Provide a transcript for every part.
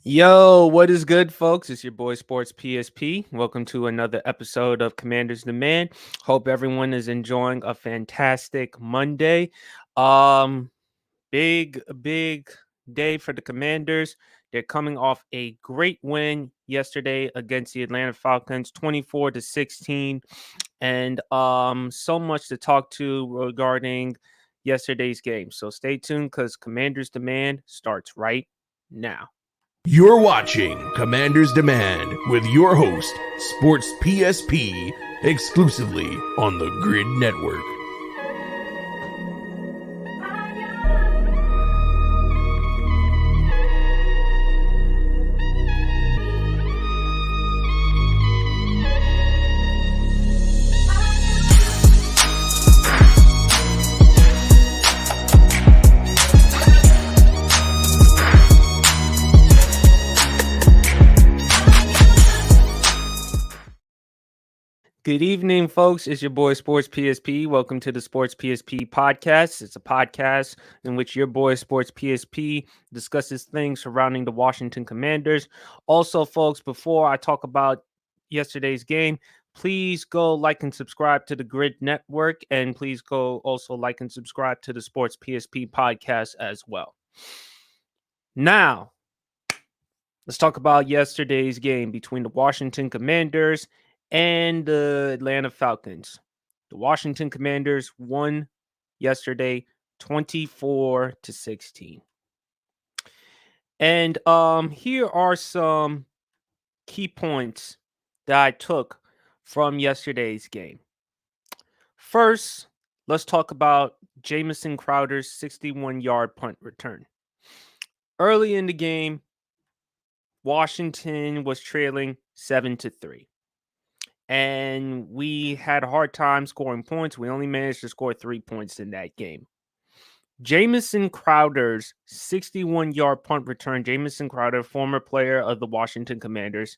Yo, what is good, folks? It's your boy Sports PSP. Welcome to another episode of Commanders Demand. Hope everyone is enjoying a fantastic Monday. Um, big day for the Commanders. They're coming off a great win yesterday against the Atlanta Falcons, 24-16, and so much to talk to regarding yesterday's game. So stay tuned because Commanders Demand starts right now. You're watching Commander's Demand with your host, Sports PSP, exclusively on the Grid Network. Good evening, folks. It's your boy Sports PSP. Welcome to the Sports PSP podcast. It's a podcast in which your boy Sports PSP discusses things surrounding the Washington Commanders. Also, folks, before I talk about yesterday's game, please go like and subscribe to the Grid Network, and please go also like and subscribe to the Sports PSP podcast as well. Now, let's talk about yesterday's game between the Washington Commanders and the Atlanta Falcons. The Washington Commanders won yesterday 24-16. And here are some key points that I took from yesterday's game. First, let's talk about Jamison Crowder's 61-yard punt return. Early in the game, Washington was trailing 7-3. And we had a hard time scoring points. We only managed to score 3 points in that game. Jamison Crowder's 61-yard punt return, Jamison Crowder, former player of the Washington Commanders,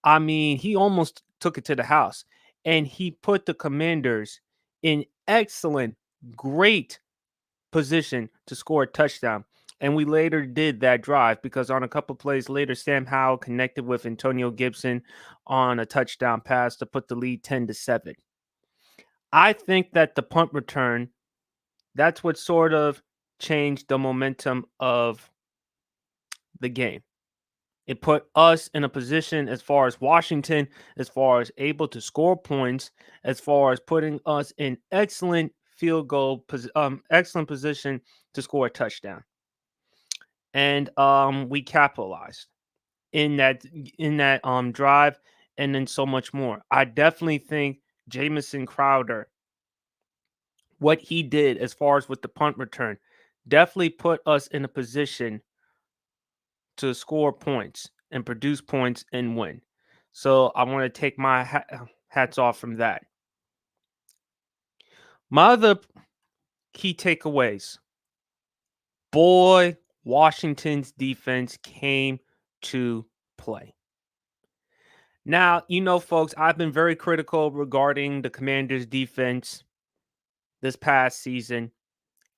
I mean, he almost took it to the house. And he put the Commanders in excellent, great position to score a touchdown. And we later did that drive because on a couple plays later, Sam Howell connected with Antonio Gibson on a touchdown pass to put the lead 10-7. I think that the punt return, that's what sort of changed the momentum of the game. It put us in a position as far as Washington, as far as able to score points, as far as putting us in excellent field goal, excellent position to score a touchdown. And we capitalized in that drive, and then so much more. I definitely think Jamison Crowder, what he did as far as with the punt return, definitely put us in a position to score points and produce points and win. So I want to take my hats off from that. My other key takeaways. Boy, Washington's defense came to play. Now, folks, I've been very critical regarding the Commanders' defense this past season.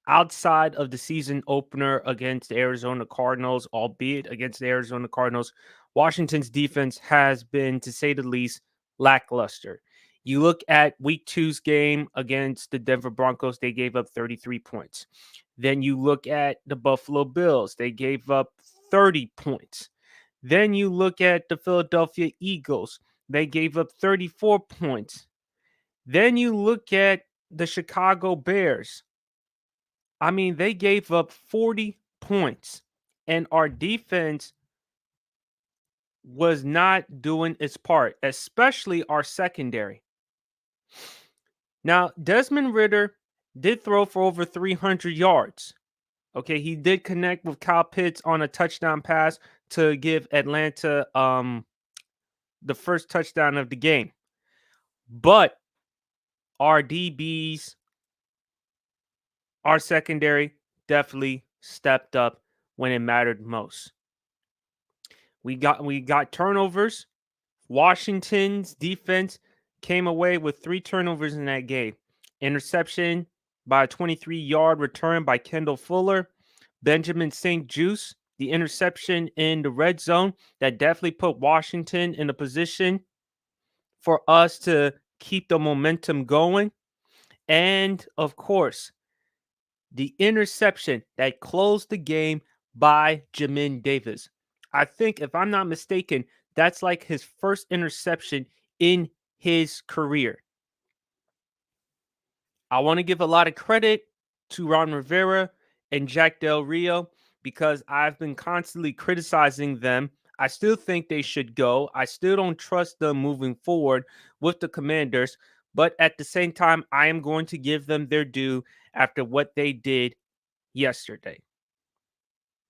Outside of the season opener against the Arizona Cardinals, albeit against the Arizona Cardinals, Washington's defense has been, to say the least, lackluster. You look at week 2's game against the Denver Broncos, they gave up 33 points. Then you look at the Buffalo Bills, they gave up 30 points. Then you look at the Philadelphia Eagles, they gave up 34 points. Then you look at the Chicago Bears. I mean, they gave up 40 points, and our defense was not doing its part, especially our secondary. Now, Desmond Ridder did throw for over 300 yards. Okay, he did connect with Kyle Pitts on a touchdown pass to give Atlanta the first touchdown of the game. But our DBs, our secondary definitely stepped up when it mattered most. We got turnovers. Washington's defense came away with 3 turnovers in that game. Interception by a 23-yard return by Kendall Fuller. Benjamin St. Juice the interception in the red zone that definitely put Washington in a position for us to keep the momentum going. And of course, the interception that closed the game by Jamin Davis. I think, if I'm not mistaken, that's like his first interception in his career. I want to give a lot of credit to Ron Rivera and Jack Del Rio because I've been constantly criticizing them. I still think they should go. I still don't trust them moving forward with the Commanders. But at the same time, I am going to give them their due after what they did yesterday.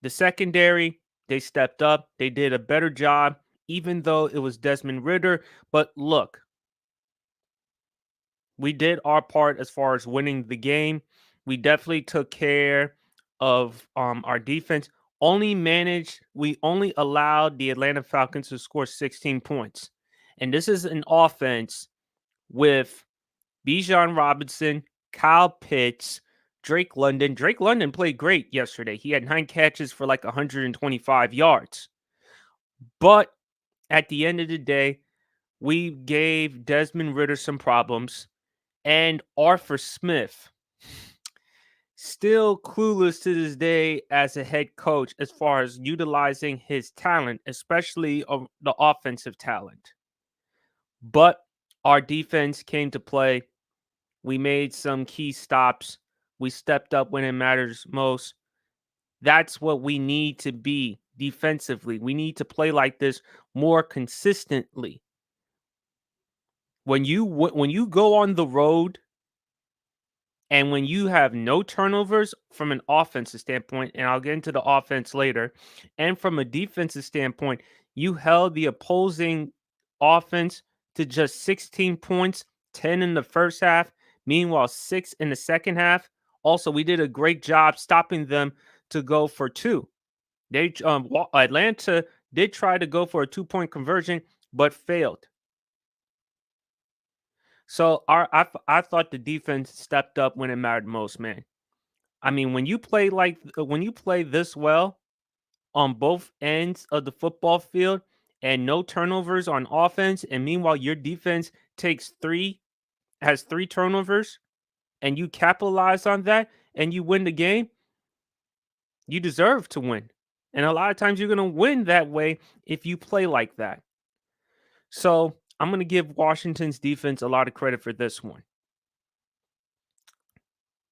The secondary, they stepped up. They did a better job, even though it was Desmond Ridder. But look, we did our part as far as winning the game. We definitely took care of our defense. We only allowed the Atlanta Falcons to score 16 points. And this is an offense with Bijan Robinson, Kyle Pitts, Drake London. Drake London played great yesterday. He had 9 catches for like 125 yards. But at the end of the day, we gave Desmond Ridder some problems. And Arthur Smith, still clueless to this day as a head coach as far as utilizing his talent, especially the offensive talent. But our defense came to play. We made some key stops. We stepped up when it matters most. That's what we need to be defensively. We need to play like this more consistently. When you go on the road and when you have no turnovers from an offensive standpoint, and I'll get into the offense later, and from a defensive standpoint, you held the opposing offense to just 16 points, 10 in the first half, meanwhile 6 in the second half. Also, we did a great job stopping them to go for 2. Atlanta did try to go for a 2-point conversion, but failed. So I thought the defense stepped up when it mattered most, man. I mean, when you play this well on both ends of the football field and no turnovers on offense, and meanwhile your defense has 3 turnovers, and you capitalize on that and you win the game, you deserve to win. And a lot of times you're going to win that way if you play like that. So I'm going to give Washington's defense a lot of credit for this one.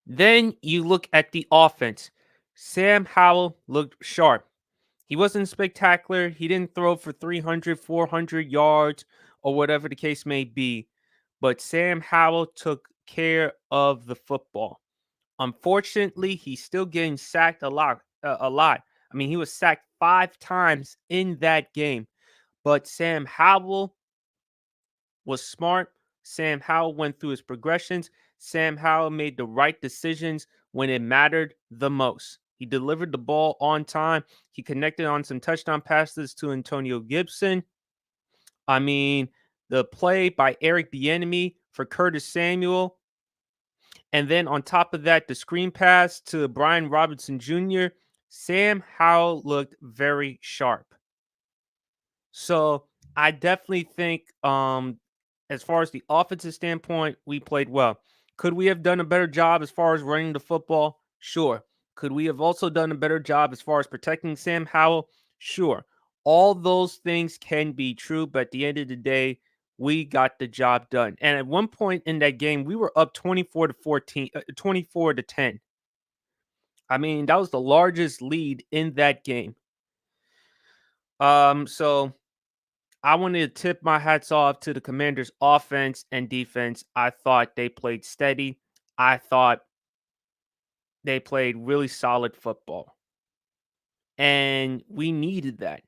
Then you look at the offense. Sam Howell looked sharp. He wasn't spectacular. He didn't throw for 300, 400 yards or whatever the case may be. But Sam Howell took care of the football. Unfortunately, he's still getting sacked a lot. I mean, he was sacked 5 times in that game. But Sam Howell was smart. Sam Howell went through his progressions. Sam Howell made the right decisions when it mattered the most. He delivered the ball on time. He connected on some touchdown passes to Antonio Gibson. I mean, the play by Eric Bieniemy for Curtis Samuel. And then on top of that, the screen pass to Brian Robinson Jr. Sam Howell looked very sharp. So I definitely think as far as the offensive standpoint, we played well. Could we have done a better job as far as running the football? Sure. Could we have also done a better job as far as protecting Sam Howell? Sure. All those things can be true, but at the end of the day, we got the job done. And at one point in that game, we were up 24 to 10. I mean, that was the largest lead in that game. So I wanted to tip my hats off to the Commanders' offense and defense. I thought they played steady. I thought they played really solid football. And we needed that.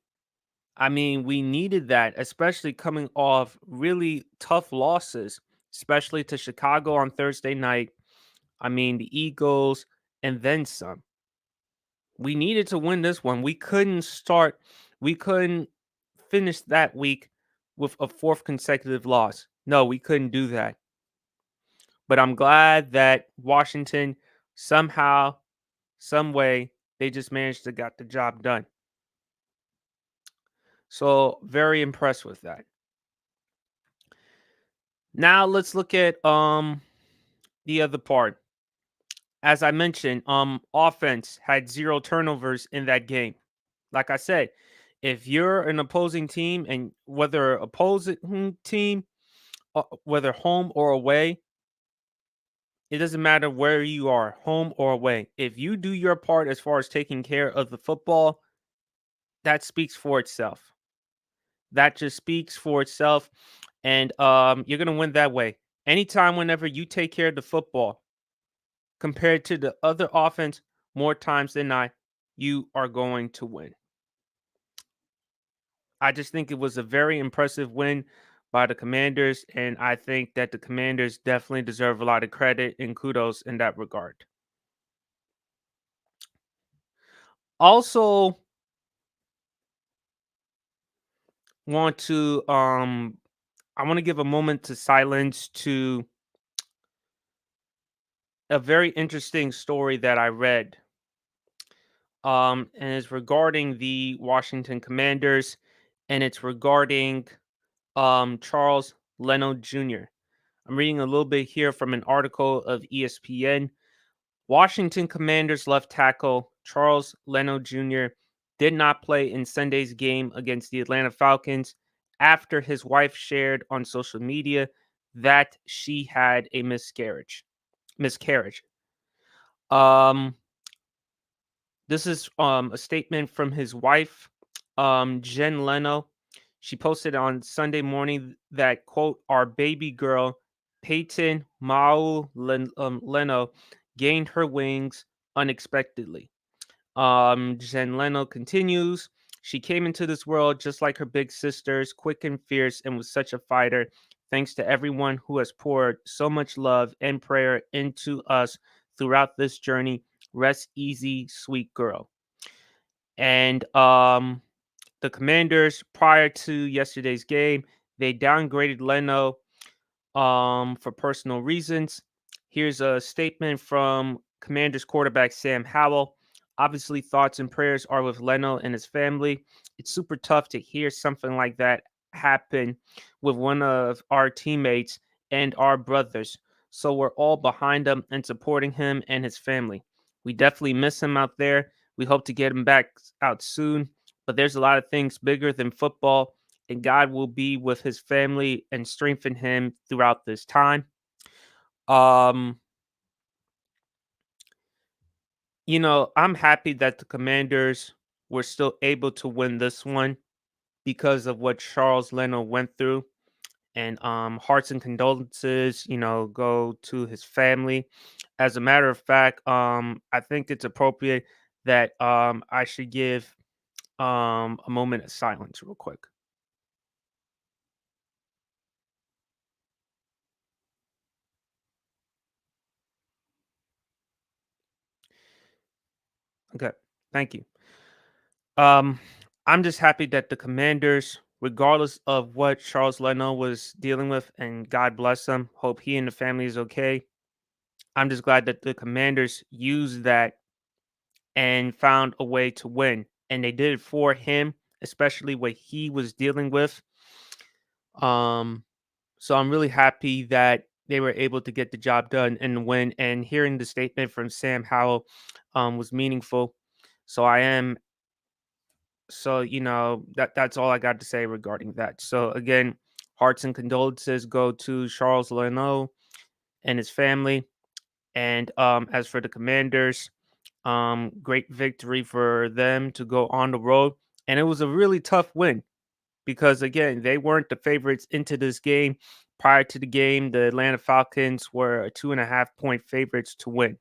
I mean, we needed that, especially coming off really tough losses, especially to Chicago on Thursday night. I mean, the Eagles and then some. We needed to win this one. We couldn't finish that week with a 4th consecutive loss. No, we couldn't do that. But I'm glad that Washington somehow, some way, they just managed to get the job done. So very impressed with that. Now let's look at the other part. As I mentioned, offense had 0 turnovers in that game. Like I said, if you're an opposing team and whether opposing team, whether home or away, it doesn't matter where you are, home or away. If you do your part as far as taking care of the football, that speaks for itself. That just speaks for itself, and you're gonna win that way. Anytime, whenever you take care of the football, compared to the other offense, more times than not, you are going to win. I just think it was a very impressive win by the Commanders, and I think that the Commanders definitely deserve a lot of credit and kudos in that regard. Also, want to I want to give a moment to silence to a very interesting story that I read. And it's regarding the Washington Commanders, and it's regarding Charles Leno Jr. I'm reading a little bit here from an article of ESPN. Washington Commanders left tackle Charles Leno Jr. did not play in Sunday's game against the Atlanta Falcons after his wife shared on social media that she had a miscarriage. Miscarriage. Um, this is a statement from his wife, Jen Leno. She posted on Sunday morning that quote, "Our baby girl, Peyton Leno, gained her wings unexpectedly." Jen Leno continues. She came into this world just like her big sisters, quick and fierce, and was such a fighter. Thanks to everyone who has poured so much love and prayer into us throughout this journey. Rest easy, sweet girl. And the Commanders, prior to yesterday's game, they downgraded Leno for personal reasons. Here's a statement from Commanders quarterback Sam Howell. Obviously, thoughts and prayers are with Leno and his family. It's super tough to hear something like that happen with one of our teammates and our brothers. So we're all behind him and supporting him and his family. We definitely miss him out there. We hope to get him back out soon. But there's a lot of things bigger than football, and God will be with his family and strengthen him throughout this time. Um, I'm happy that the Commanders were still able to win this one because of what Charles Leno went through. And hearts and condolences, go to his family. As a matter of fact, I think it's appropriate that I should give a moment of silence real quick. Okay, thank you. Um, I'm just happy that the Commanders, regardless of what Charles Leno was dealing with, and God bless him, hope he and the family is okay. I'm just glad that the Commanders used that and found a way to win, and they did it for him, especially what he was dealing with. Um, so I'm really happy that they were able to get the job done and win. And hearing the statement from Sam Howell was meaningful. So I am So, that's all I got to say regarding that. So again, hearts and condolences go to Charles Leno and his family. And as for the Commanders, great victory for them to go on the road. And it was a really tough win because again, they weren't the favorites into this game. Prior to the game, the Atlanta Falcons were a 2.5 point favorites to win.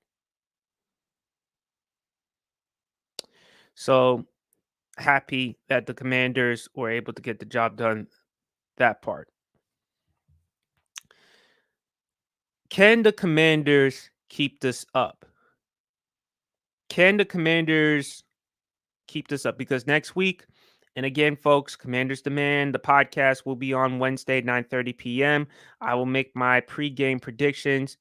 So happy that the Commanders were able to get the job done, that part. Can the Commanders keep this up? Can the Commanders keep this up? Because next week, and again, folks, Commanders Demand, the podcast will be on Wednesday, 9:30 p.m. I will make my pregame predictions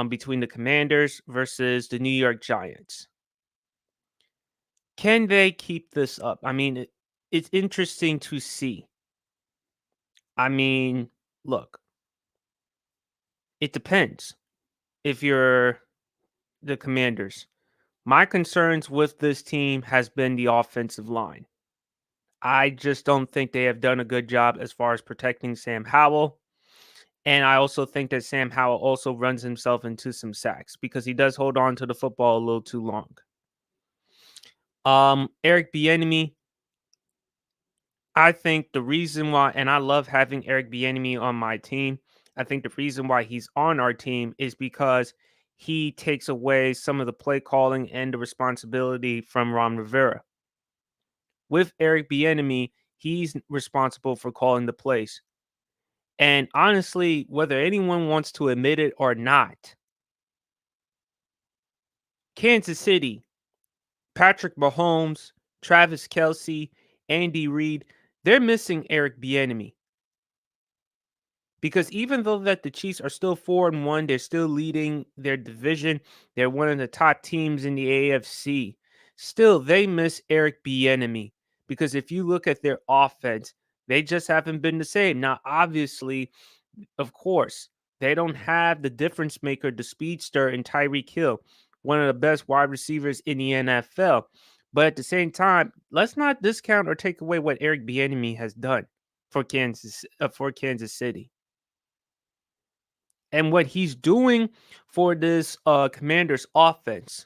between the Commanders versus the New York Giants. Can they keep this up? I mean, it's interesting to see. I mean, look, it depends if you're the Commanders. My concerns with this team has been the offensive line. I just don't think they have done a good job as far as protecting Sam Howell. And I also think that Sam Howell also runs himself into some sacks because he does hold on to the football a little too long. Eric Bieniemy, I think the reason why, and I love having Eric Bieniemy on my team. I think the reason why he's on our team is because he takes away some of the play calling and the responsibility from Ron Rivera. With Eric Bieniemy, he's responsible for calling the plays. And honestly, whether anyone wants to admit it or not, Kansas City, Patrick Mahomes, Travis Kelce, Andy Reid, they're missing Eric Bieniemy. Because even though that the Chiefs are still 4-1, they're still leading their division. They're one of the top teams in the AFC. Still, they miss Eric Bieniemy because if you look at their offense, they just haven't been the same. Now, obviously, of course, they don't have the difference maker, the speedster, in Tyreek Hill, one of the best wide receivers in the NFL. But at the same time, let's not discount or take away what Eric Bieniemy has done for Kansas City. And what he's doing for this Commanders offense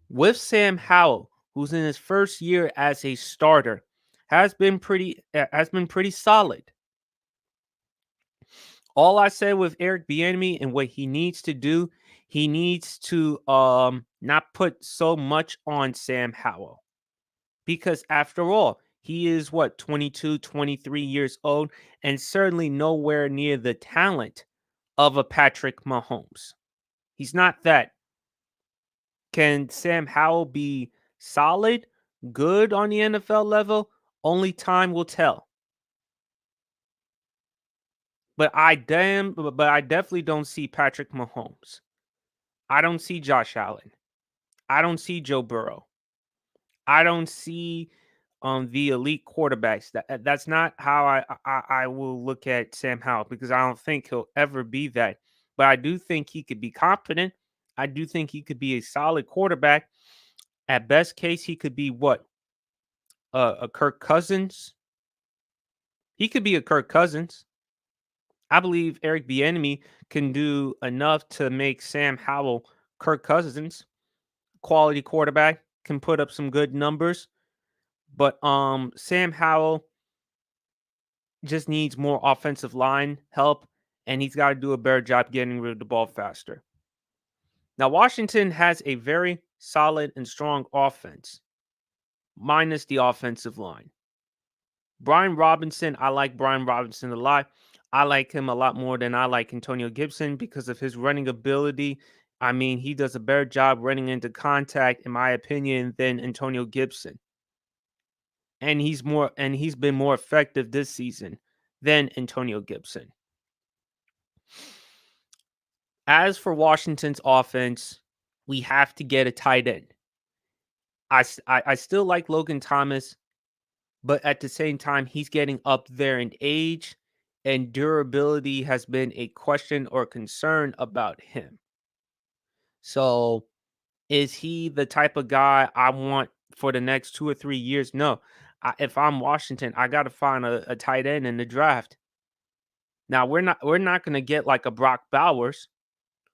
with Sam Howell, who's in his first year as a starter, has been pretty solid. All I said with Eric Bieniemy and what he needs to do, he needs to not put so much on Sam Howell. Because after all, he is 22, 23 years old and certainly nowhere near the talent of a Patrick Mahomes. He's not that. Can Sam Howell be solid, good on the NFL level? Only time will tell. But I definitely don't see Patrick Mahomes. I don't see Josh Allen. I don't see Joe Burrow. I don't see the elite quarterbacks. That's not how I will look at Sam Howell because I don't think he'll ever be that. But I do think he could be confident. I do think he could be a solid quarterback. At best case, he could be what? A Kirk Cousins. He could be a Kirk Cousins. I believe Eric Bieniemy can do enough to make Sam Howell Kirk Cousins. Quality quarterback, can put up some good numbers. But Sam Howell just needs more offensive line help, and he's got to do a better job getting rid of the ball faster. Now, Washington has a very solid and strong offense, minus the offensive line. Brian Robinson, I like Brian Robinson a lot. I like him a lot more than I like Antonio Gibson because of his running ability. I mean, he does a better job running into contact, in my opinion, than Antonio Gibson. And he's been more effective this season than Antonio Gibson. As for Washington's offense, we have to get a tight end. I still like Logan Thomas, but at the same time, he's getting up there in age, and durability has been a question or concern about him. So, is he the type of guy I want for the next 2 or 3 years? No. If I'm Washington, I got to find a tight end in the draft. Now, we're not going to get like a Brock Bowers,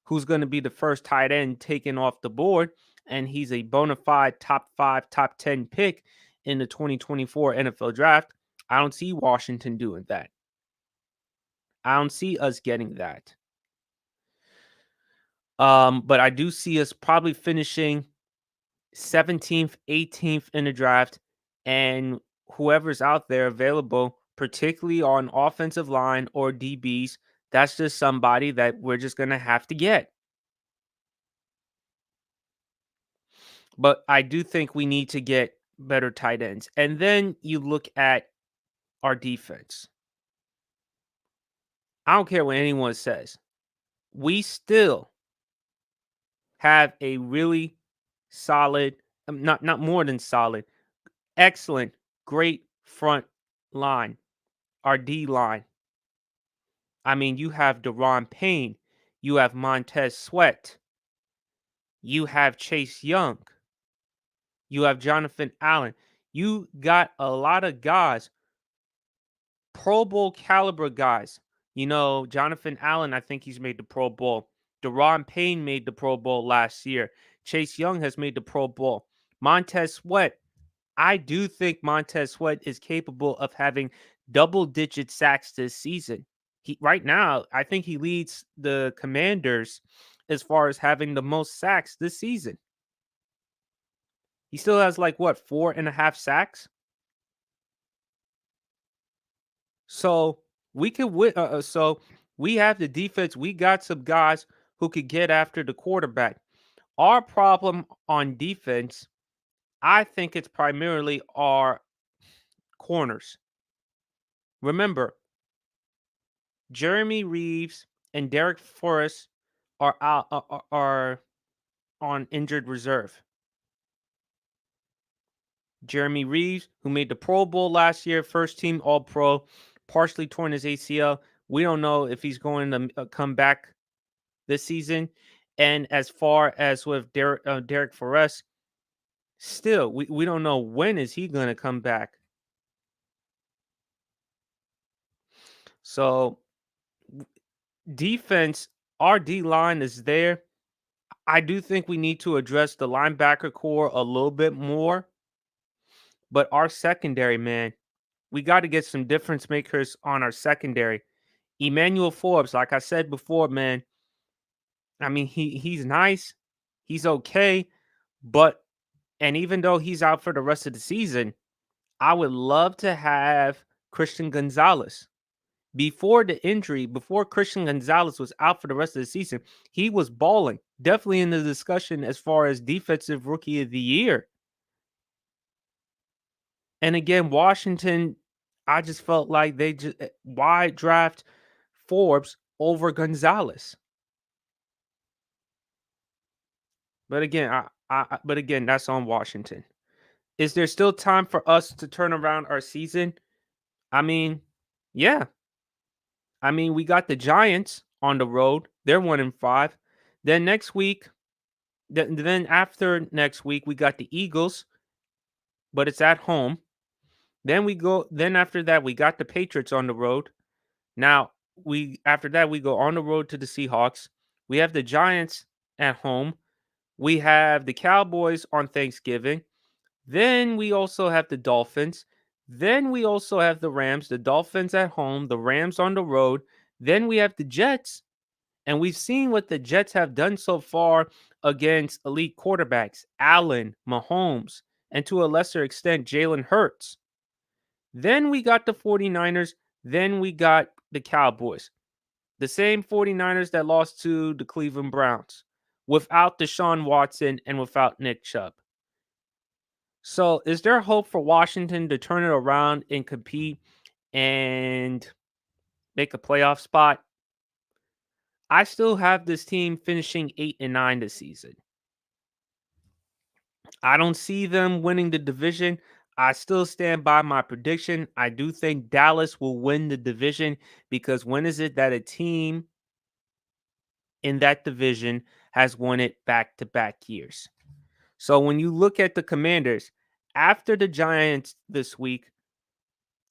who's going to be the first tight end taken off the board, and he's a bona fide top 5, top 10 pick in the 2024 NFL draft. I don't see Washington doing that. I don't see us getting that. But I do see us probably finishing 17th, 18th in the draft, and whoever's out there available, particularly on offensive line or DBs, that's just somebody that we're just going to have to get. But I do think we need to get better tight ends. And then you look at our defense. I don't care what anyone says. We still have a really solid, not more than solid, excellent, great front line, our D line. I mean, you have Deron Payne, you have Montez Sweat, you have Chase Young, you have Jonathan Allen. You got a lot of guys, Pro Bowl caliber guys. Jonathan Allen, I think he's made the Pro Bowl. Deron Payne made the Pro Bowl last year. Chase Young has made the Pro Bowl. Montez Sweat, I do think Montez Sweat is capable of having double-digit sacks this season. Right now, I think he leads the Commanders as far as having the most sacks this season. He still has 4.5 sacks. So we could win. So we have the defense. We got some guys who could get after the quarterback. Our problem on defense, I think it's primarily our corners. Remember, Jeremy Reeves and Derek Forrest are out are on injured reserve. Jeremy Reeves, who made the Pro Bowl last year, first team All Pro, partially torn his ACL. We don't know if he's going to come back this season. And as far as with Derek Forrest, still we don't know when is he going to come back. So defense, our D line is there. I do think we need to address the linebacker core a little bit more. But our secondary, man, we got to get some difference makers on our secondary. Emmanuel Forbes, like I said before, man, I mean, he's nice. He's okay. And even though he's out for the rest of the season, I would love to have Christian Gonzalez. Before the injury, before Christian Gonzalez was out for the rest of the season, he was balling. Definitely in the discussion as far as defensive rookie of the year. And again, Washington, I just felt like why draft Forbes over Gonzalez? But again, that's on Washington. Is there still time for us to turn around our season? I mean, yeah. I mean, we got the Giants on the road. They're 1-5. Then next week, then after next week, we got the Eagles, but it's at home. Then after that, we got the Patriots on the road. Now, after that, we go on the road to the Seahawks. We have the Giants at home. We have the Cowboys on Thanksgiving. Then we also have the Dolphins. Then we also have the Rams, the Dolphins at home, the Rams on the road. Then we have the Jets. And we've seen what the Jets have done so far against elite quarterbacks, Allen, Mahomes, and to a lesser extent, Jalen Hurts. Then we got the 49ers. Then we got the Cowboys. The same 49ers that lost to the Cleveland Browns without Deshaun Watson and without Nick Chubb. So is there hope for Washington to turn it around and compete and make a playoff spot? I still have this team finishing 8-9 this season. I don't see them winning the division. I still stand by my prediction. I do think Dallas will win the division because when is it that a team in that division has won it back-to-back years? So when you look at the Commanders, after the Giants this week,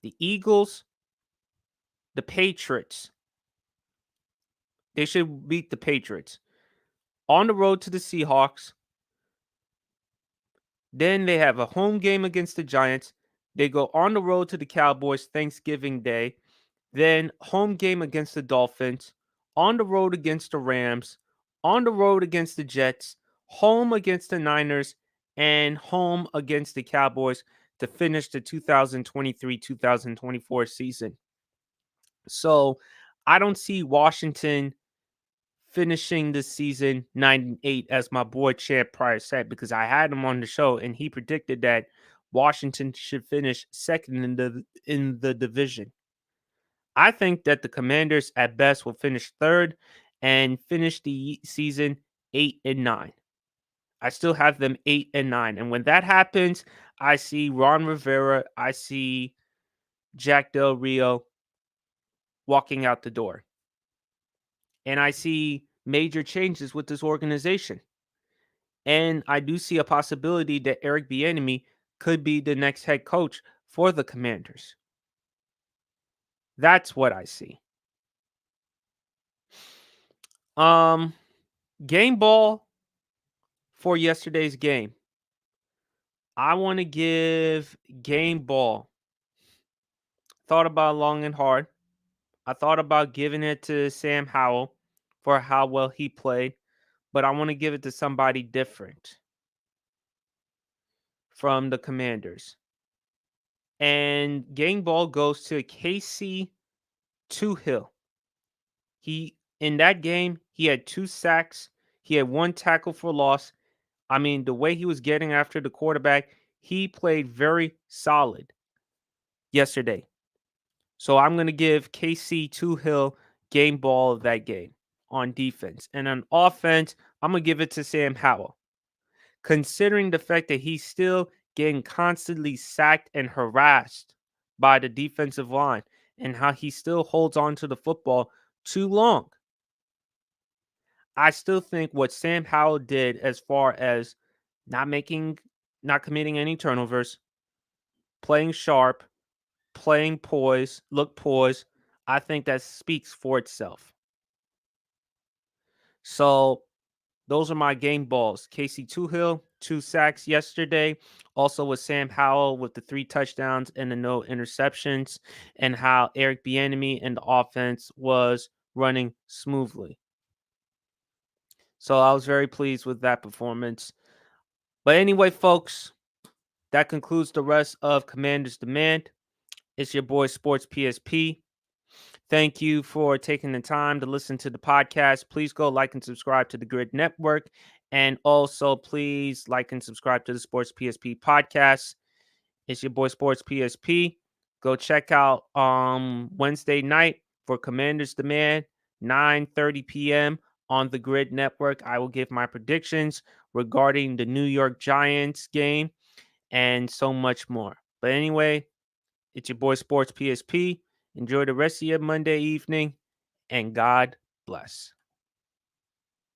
the Eagles, the Patriots, they should beat the Patriots. On the road to the Seahawks. Then they have a home game against the Giants. They go on the road to the Cowboys Thanksgiving Day. Then home game against the Dolphins. On the road against the Rams. On the road against the Jets. Home against the Niners. And home against the Cowboys to finish the 2023-2024 season. So I don't see Washington finishing the season 9-8 as my boy Champ Pryor said, because I had him on the show and he predicted that Washington should finish second in the division. I think that the Commanders at best will finish third and finish the season 8-9. I still have them 8-9. And when that happens, I see Ron Rivera, I see Jack Del Rio walking out the door. And I see major changes with this organization. And I do see a possibility that Eric Bieniemy could be the next head coach for the Commanders. That's what I see. Game ball for yesterday's game. I want to give game ball. Thought about it long and hard. I thought about giving it to Sam Howell for how well he played, but I want to give it to somebody different from the Commanders. And game ball goes to Casey Toohill. In that game, he had 2 sacks, he had 1 tackle for loss. I mean, the way he was getting after the quarterback, he played very solid yesterday. So I'm going to give KC Toohill game ball of that game on defense. And on offense, I'm going to give it to Sam Howell. Considering the fact that he's still getting constantly sacked and harassed by the defensive line and how he still holds on to the football too long. I still think what Sam Howell did as far as not committing any turnovers, playing sharp, playing poised, I think that speaks for itself. So those are my game balls. Casey Toohill, 2 sacks yesterday. Also with Sam Howell with the 3 touchdowns and the no interceptions, and how Eric Bieniemy and the offense was running smoothly. So I was very pleased with that performance. But anyway, folks, that concludes the rest of Commanders Demand. It's your boy Sports PSP. Thank you for taking the time to listen to the podcast. Please go like and subscribe to the Grid Network. And also, please like and subscribe to the Sports PSP podcast. It's your boy Sports PSP. Go check out Wednesday night for Commanders Demand, 9:30 p.m. on the Grid Network. I will give my predictions regarding the New York Giants game and so much more. But anyway, it's your boy Sports PSP. Enjoy the rest of your Monday evening, and God bless.